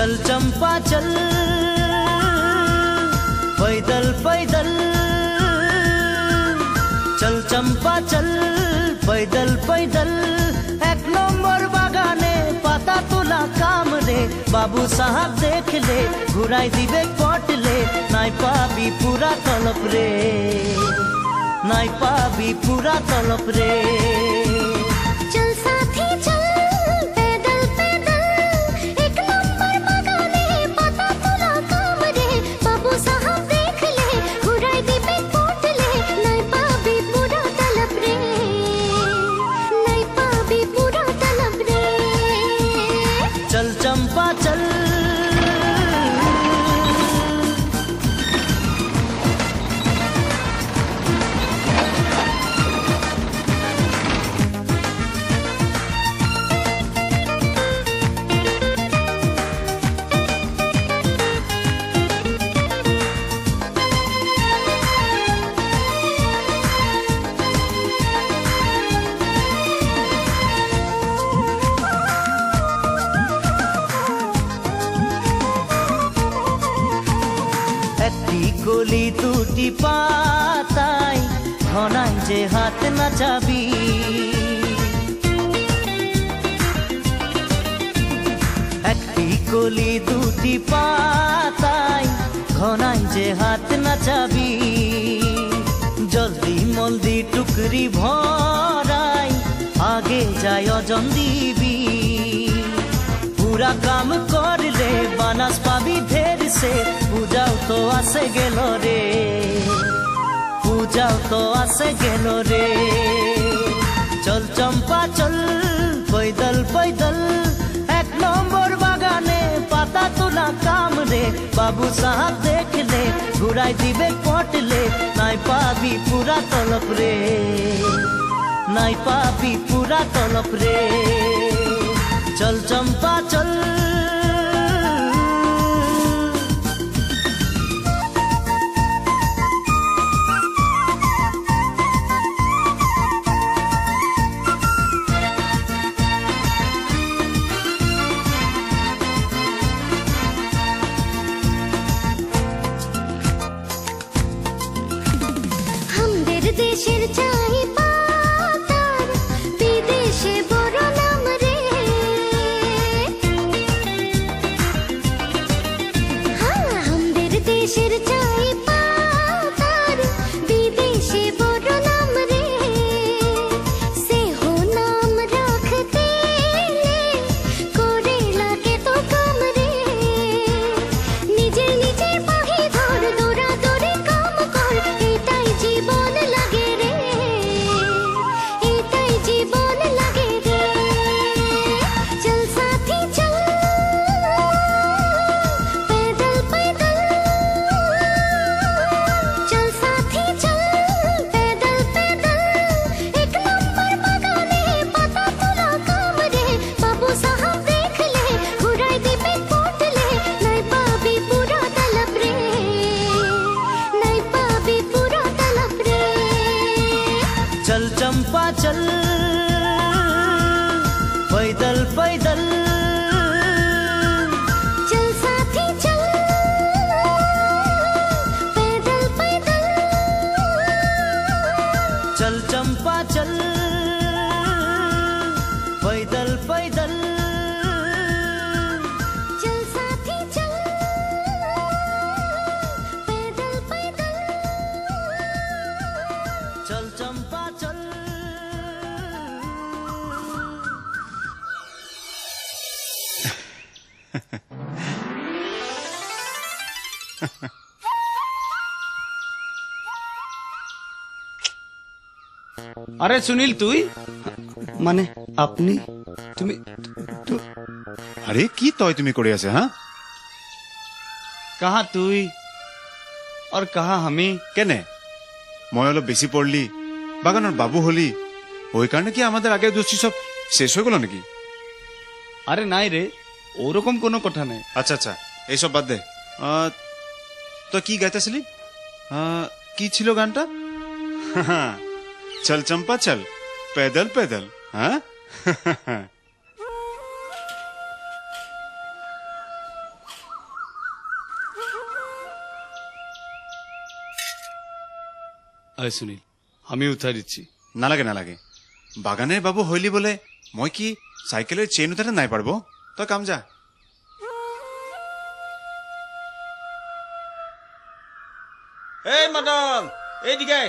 चल चंपा चल पैदल पैदल, चल चंपा चल पैदल पैदल, एक नंबर बागाने पाता तुला काम रे, बाबू साहब देख ले घुराई दिबे पटले, नाई पाबी पूरा तलप रे, नाई पाबी पूरा तलप रे। चल साथी चल पैदल पैदल, एक नंबर बागाने पाता तुला काम रे, बाबू साहब देख ले घुराई दिबे पटले, नाई पाबी पूरा तलप रे, नाई पाबी पूरा तलप रे। चल चंपा चल গলি দুটি পাতাই ঘনাই যে হাত নাচাবি, একটি গলি দুটি পাতাই ঘনাই যে হাত নাচাবি, জলদি মলদি টুকরি ভরাই আগে যায় অজন দিবি, पूरा काम कर ले बानास पाबी ढेर से, पूजाओ तो आसे गेलो रे, पूजाओ तो आसे गेलो रे। चल चंपा चल पैदल पैदल, एक नंबर बागाने पाता तुला काम रे, बाबू साहब देख ले घुराई दिबे पटले, नाई पाबी पूरा तलप रे, नाई पाबी पूरा तलप रे। चल चंपा चल हमদের দেশের চাই পাতার, বিদেশে বড় নাম রে, হ্যাঁ हमদের দেশের চাই পাতার, বিদেশে বড় নাম রে, সে হো নাম রাখতে করে লাগে তো কাম রে, নিজের নিজের পাহি ধর দৌড়া দৌড়ে কাম কর, এটাই জীবন লাগে রে, এটাই জীবন লাগে রে। চল সাথী চল पैदल पैदल, चल साथी चल पैदल पैदल, एक नंबर बागाने पाता तुला काम रे, बाबू साहब देख ले घुराई दिबे पटले, नाई पाबी पूरा तलप रे, नाई पाबी पूरा तलप रे। चल चंपा चल पैदल पैदल, चल साथी चल पैदल पैदल, चल चंपा चल पैदल पैदल, चल साथी चल पैदल पैदल, चल चंपा चल। আরে সুনীল তুই মানে আপনি তুমি আরে কি তয় তুমি করে আছে হ্যাঁ কাহা তুই আর কাহা আমি কেনে মই অলপ বেশি পড়লি বাগানের বাবু হলি ওই কারণে কি আমাদের আগে দোষী সব শেষ হয়ে গেল নাকি? আরে নাই রে ওরকম কোনো কথা নাই। আচ্ছা আচ্ছা এইসব বাদ দে। তো কি গাইতেছিলি? কি ছিল গানটা? চল চম্পা চল पैदल पैदल। हाँ আয় সুনীল আমি উঠাই দিচ্ছি নালাগে নালাগে বাগানের বাবু হইলি বলে মই কি সাইকেলের চেন উঠাতে নাই পারবো তই কাম যা এই মদন এইদিকে